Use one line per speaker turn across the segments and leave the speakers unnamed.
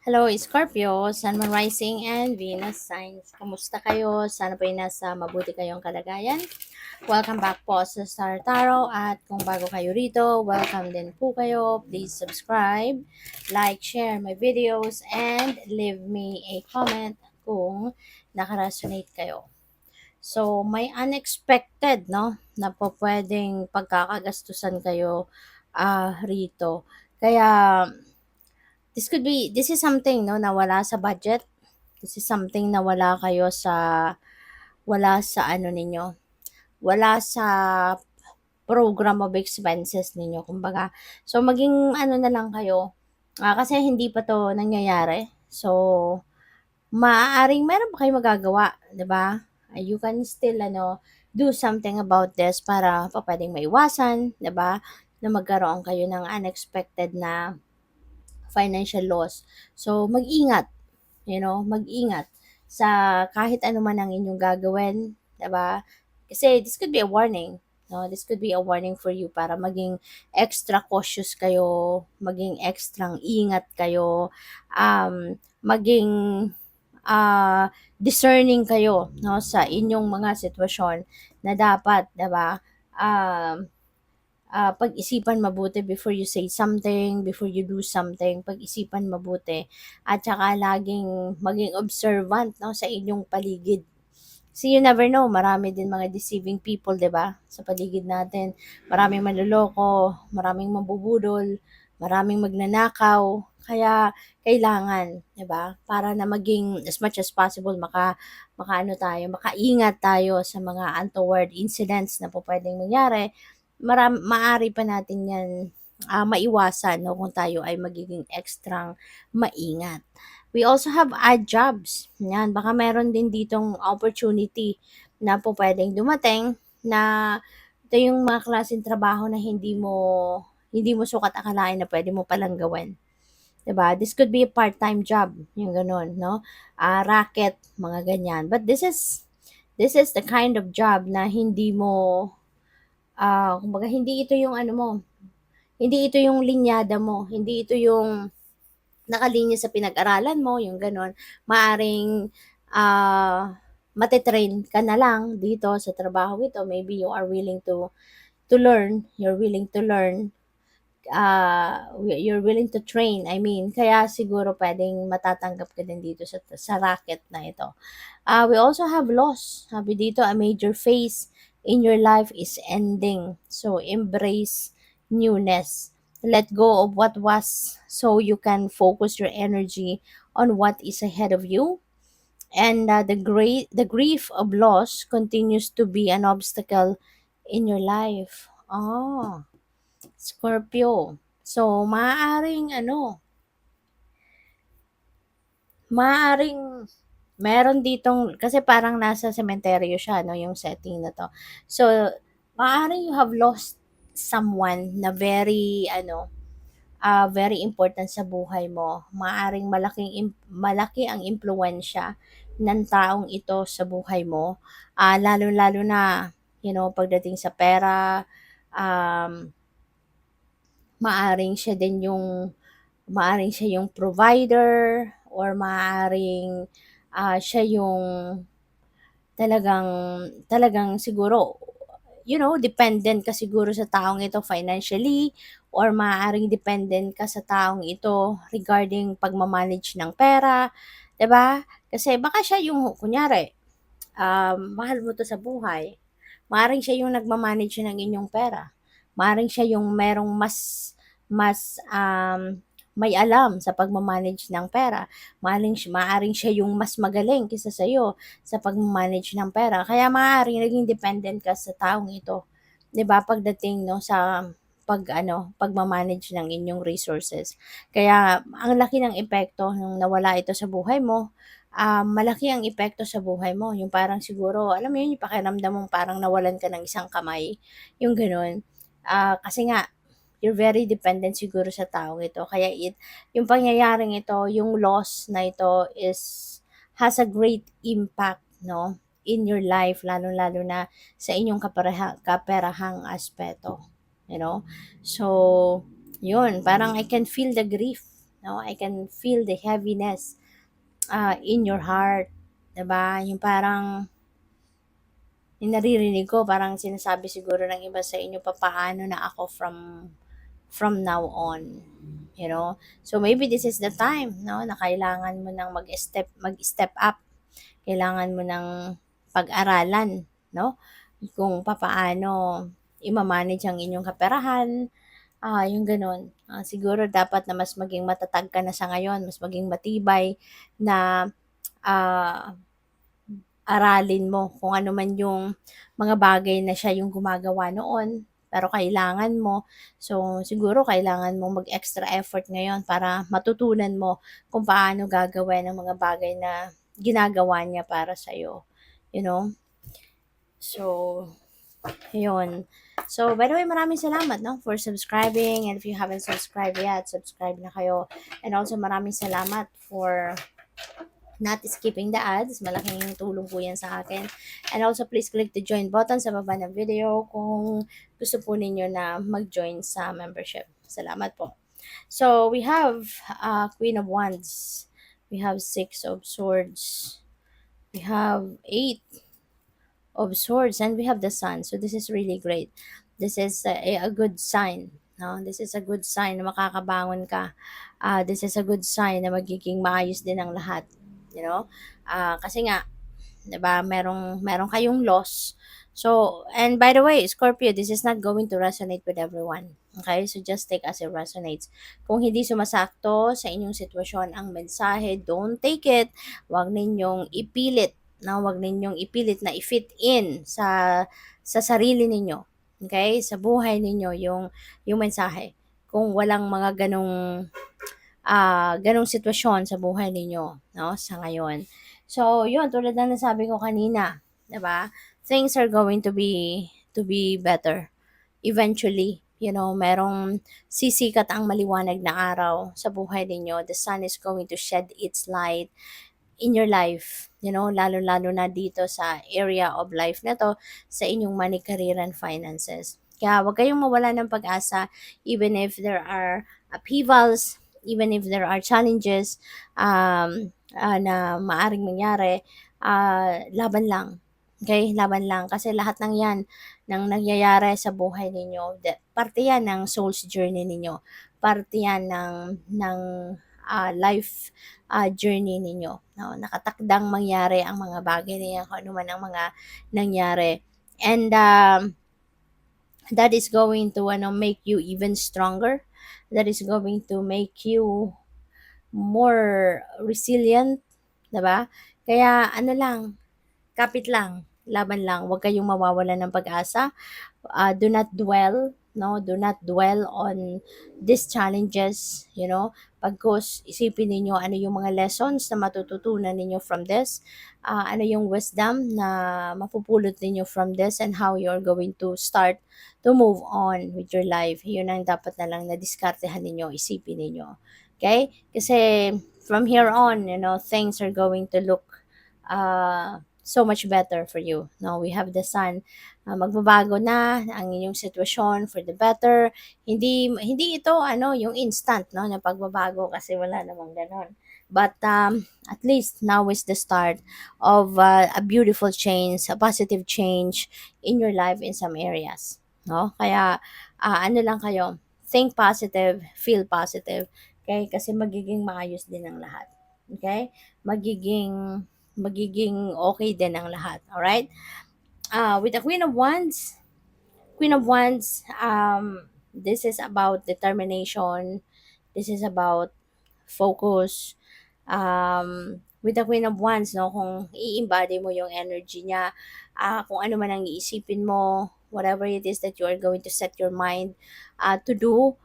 Hello, Scorpio, Sun, Moon, Rising, and Venus signs. Kamusta kayo? Sana po ay nasa mabuti kayong kalagayan. Welcome back po sa Star Tarot at kung bago kayo rito, welcome din po kayo. Please subscribe, like, share my videos, and leave me a comment kung nakaresonate kayo. So, may unexpected, no, na po pwedeng pagkakagastusan kayo rito. Kaya, this is something, no, na wala sa budget. This is something na wala sa ano ninyo, wala sa program of expenses ninyo, kumbaga. So, maging ano na lang kayo, kasi hindi pa to nangyayari. So, maaaring meron pa kayong magagawa, 'di ba? You can still do something about this para pwedeng maiwasan, 'di ba? Na magkaroon kayo ng unexpected na financial loss. So, mag-ingat, mag-ingat sa kahit ano man ang inyong gagawin, 'di ba? Kasi this could be a warning, no? This could be a warning for you para maging extra cautious kayo, maging extrang ingat kayo, maging discerning kayo, no, sa inyong mga sitwasyon na dapat, 'di ba? Um, pag-isipan mabuti before you say something, before you do something, pag-isipan mabuti. At saka laging maging observant, no, sa inyong paligid. Kasi you never know, marami din mga deceiving people, 'di ba? Sa paligid natin, maraming manloloko, maraming mambubudol, maraming magnanakaw. Kaya kailangan, 'di ba? Para na maging as much as possible makaano tayo, makaingat tayo sa mga untoward incidents na po pwedeng mangyari. Maari pa natin 'yan maiwasan, no, kung tayo ay magiging ekstrang maingat. We also have odd jobs. Yan, baka meron din ditong opportunity na po pwedeng dumating na ito yung mga klaseng trabaho na hindi mo sukat akalain na pwede mo palang gawin. 'Di ba? This could be a part-time job, yung gano'n, no? Racket, mga ganyan. But this is the kind of job na hindi mo kumbaga hindi ito yung ano mo, hindi ito yung linyada mo, hindi ito yung nakalinya sa pinag-aralan mo, yung gano'n. Maaring, mate-train ka na lang dito sa trabaho ito. Maybe you are willing to learn, you're willing to learn, you're willing to train, I mean. Kaya siguro puwedeng matatanggap ka din dito sa racket na ito. We also have loss. Sabi dito, a major phase in your life is ending. So, embrace newness. Let go of what was so you can focus your energy on what is ahead of you. And the grief of loss continues to be an obstacle in your life. Oh, Scorpio. So, maaaring meron ditong kasi parang nasa sementeryo siya, 'no, yung setting na 'to. So, maaaring you have lost someone na very important sa buhay mo. Maaaring malaki ang impluwensiya ng taong ito sa buhay mo. Lalong-lalo na, pagdating sa pera, um, maaring siya din maaring siya yung provider or maaring siya yung talagang talagang siguro, dependent ka siguro sa taong ito financially or maaaring dependent ka sa taong ito regarding pagma-manage ng pera, 'di ba? Kasi baka siya yung kunyari, mahal mo 'to sa buhay, maaaring siya yung nagma-manage ng inyong pera. Maaaring siya yung merong mas may alam sa pagma-manage ng pera. Maaaring siya yung mas magaling kaysa sa'yo sa pagma-manage ng pera. Kaya maaaring naging dependent ka sa taong ito, 'di ba, pagdating, 'no, sa pagma-manage ng inyong resources. Kaya ang laki ng epekto nung nawala ito sa buhay mo. Malaki ang epekto sa buhay mo, yung parang siguro alam mo yun, yung pakiramdam mong parang nawalan ka ng isang kamay, yung gano'n. Kasi nga you're very dependent siguro sa taong ito kaya yung pangyayaring ito, yung loss na ito has a great impact, 'no, in your life lalong-lalo na sa inyong kaperahang aspeto, you know. So, yun parang I can feel the grief, no? I can feel the heaviness in your heart, 'di ba? Yung parang yung naririnig ko parang sinasabi siguro ng iba sa inyo, papaano na ako from now on, you know? So maybe this is the time, no, na kailangan mo ng mag-step up. Kailangan mo ng pag-aralan, no? Kung papaano i-manage ang inyong kaperahan, yung gano'n. Siguro dapat na mas maging matatag ka na sa ngayon, mas maging matibay na ah, aralin mo kung ano man yung mga bagay na siya yung gumagawa noon, pero kailangan mo. So, siguro kailangan mong mag-extra effort ngayon para matutunan mo kung paano gagawin ang mga bagay na ginagawa niya para sa'yo. You know? So, yun. So, by the way, maraming salamat, no, for subscribing. And if you haven't subscribed yet, subscribe na kayo. And also, maraming salamat for not skipping the ads. Malaking tulong po yan sa akin. And also, please click the join button sa baba ng video kung gusto po ninyo na mag-join sa membership. Salamat po. So, we have Queen of Wands. We have Six of Swords. We have Eight of Swords. And we have the Sun. So, this is really great. This is a good sign. No? This is a good sign na makakabangon ka. This is a good sign na magiging maayos din ang lahat. You know? Kasi nga, 'di ba, merong kayong loss. So, and by the way, Scorpio, this is not going to resonate with everyone. Okay? So, just take as it resonates. Kung hindi sumasakto sa inyong sitwasyon ang mensahe, don't take it. Huwag ninyong ipilit. No? Huwag ninyong ipilit na i-fit in sa sarili ninyo. Okay? Sa buhay ninyo yung mensahe. Kung walang mga ganong sitwasyon sa buhay ninyo, no, sa ngayon. So, yun, tulad ng nasabi ko kanina, 'di ba? Things are going to be better eventually. You know, merong sisikat ang maliwanag na araw sa buhay ninyo. The sun is going to shed its light in your life. You know, lalo-lalo na dito sa area of life na to, sa inyong money, career, and finances. Kaya huwag kayong mawala ng pag-asa even if there are upheavals, even if there are challenges na maaring mangyari, laban lang. Okay? Laban lang. Kasi lahat ng yan, nang nangyayari sa buhay ninyo, parte yan ng soul's journey ninyo. Parte yan ng life journey ninyo. No? Nakatakdang mangyari ang mga bagay na yan, kung ano man ang mga nangyari. And that is going to make you even stronger. That is going to make you more resilient, 'di ba? Kaya ano lang, kapit lang, laban lang, huwag kayong mawawalan ng pag-asa. Do not dwell, no? Do not dwell on these challenges, you know? Pagkos isipin ninyo ano yung mga lessons na matututunan ninyo from this, ano yung wisdom na mapupulot ninyo from this, and how you're going to start to move on with your life. Yun ang dapat na lang na diskartehan ninyo, isipin ninyo. Okay? Kasi from here on, you know, things are going to look so much better for you. No, we have the sun. Magbabago na ang inyong sitwasyon for the better. Hindi ito yung instant, no, na pagbabago, kasi wala namang ganon. But at least now is the start of a beautiful change, a positive change in your life in some areas. No? Kaya ano lang kayo, think positive, feel positive. Okay? Kasi magiging maayos din ang lahat. Okay? Magiging okay din ang lahat. Alright? With the Queen of Wands, this is about determination. This is about focus. With the Queen of Wands, no, kung i-embody mo yung energy niya, kung ano man ang iisipin mo, whatever it is that you are going to set your mind to do,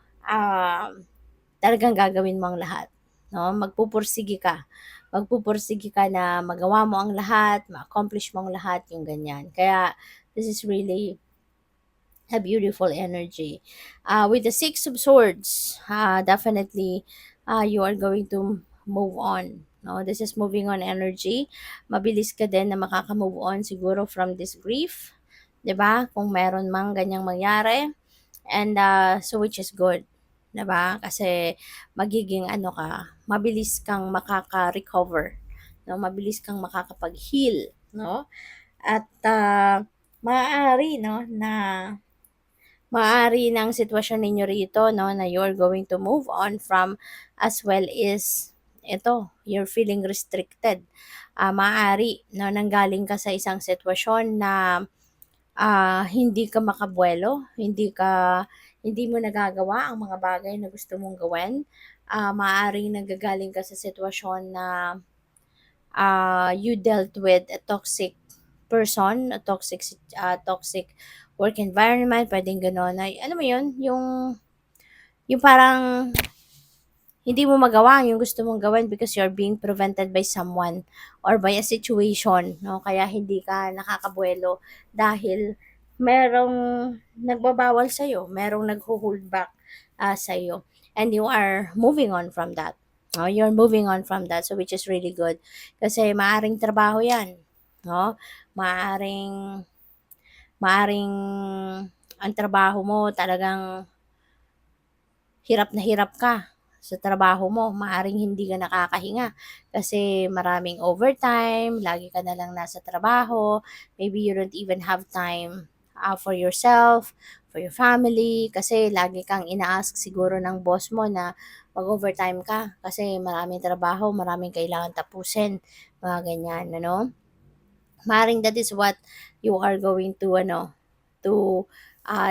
talagang gagawin mo ang lahat. No? Magpupursige ka na magawa mo ang lahat, ma-accomplish mo ang lahat, yung ganyan. Kaya, this is really a beautiful energy. With the Six of Swords, definitely, you are going to move on. No? This is moving on energy. Mabilis ka din na makaka-move on siguro from this grief. 'Di ba? Kung meron mang ganyang mangyari. And, so which is good. 'di ba? Kasi magiging ano ka, mabilis kang makaka-recover, 'no? Mabilis kang makakapag-heal, 'no? At maaari 'no na maaari ng sitwasyon ninyo rito 'no na you're going to move on from as well is ito, you're feeling restricted. Maaari 'no nanggaling ka sa isang sitwasyon na hindi ka makabuelo, hindi mo nagagawa ang mga bagay na gusto mong gawin. Maaaring nanggagaling ka sa sitwasyon na you dealt with a toxic person, a toxic work environment, pwedeng gano'n. Ay, alam mo yun, yung parang hindi mo magawa yung gusto mong gawin because you're being prevented by someone or by a situation, no? Kaya hindi ka nakakabuelo dahil merong nagbabawal sa'yo, merong nagho-hold back sa'yo. And you are moving on from that. No? You're moving on from that, so which is really good. Kasi maaring trabaho yan. No? Maaring, maaring ang trabaho mo talagang hirap na hirap ka sa trabaho mo, maaring hindi ka nakakahinga kasi maraming overtime, lagi ka na lang nasa trabaho, maybe you don't even have time for yourself, for your family, kasi lagi kang ina-ask siguro ng boss mo na mag-overtime ka kasi maraming trabaho, maraming kailangan tapusin, mga ganyan, ano? Maring that is what you are going to to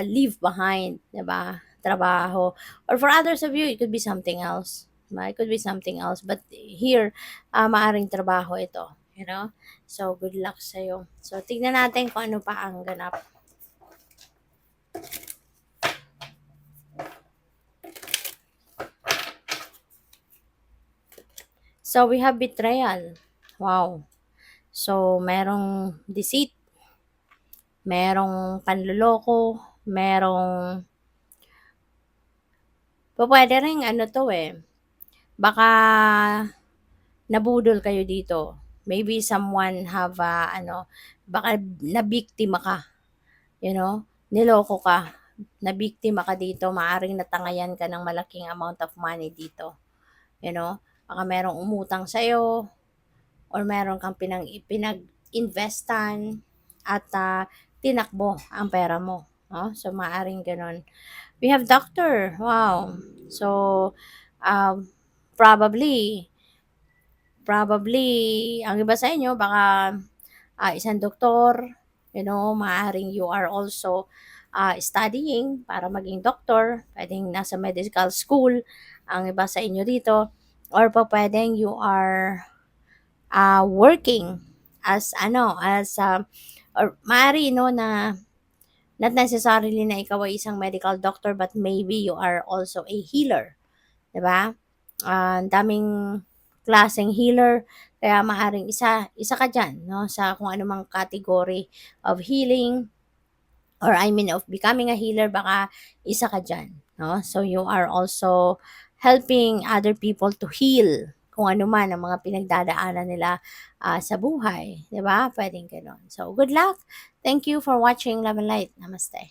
leave behind, 'di ba? Trabaho. Or for others of you, it could be something else. 'Di ba? It could be something else. But here, maaring trabaho ito. You know? So, good luck sa'yo. So, tignan natin kung ano pa ang ganap. So, we have betrayal. Wow. So, merong deceit, merong panloloko, merong pwede rin ano to baka nabudol kayo dito. Maybe someone have baka nabiktima ka, niloko ka, nabiktima ka dito, maaring natangayan ka ng malaking amount of money dito, baka merong umutang sa'yo or meron kang pinag-investan at tinakbo ang pera mo, no? So, maaring ganun. We have doctor, wow. So, um, probably Probably, ang iba sa inyo baka isang doktor, maaaring you are also studying para maging doktor, pwedeng nasa medical school ang iba sa inyo dito, or pa pwedeng you are working or maaari na not necessarily na ikaw ay isang medical doctor but maybe you are also a healer, 'di ba? Ang daming klaseng healer, kaya maaring isa ka diyan 'no, sa kung anumang category of healing or I mean of becoming a healer, baka isa ka diyan 'no. So you are also helping other people to heal kung ano man ang mga pinagdadaanan nila sa buhay, 'di ba? Puwedeng gano'n. So good luck. Thank you for watching Love and Light. Namaste.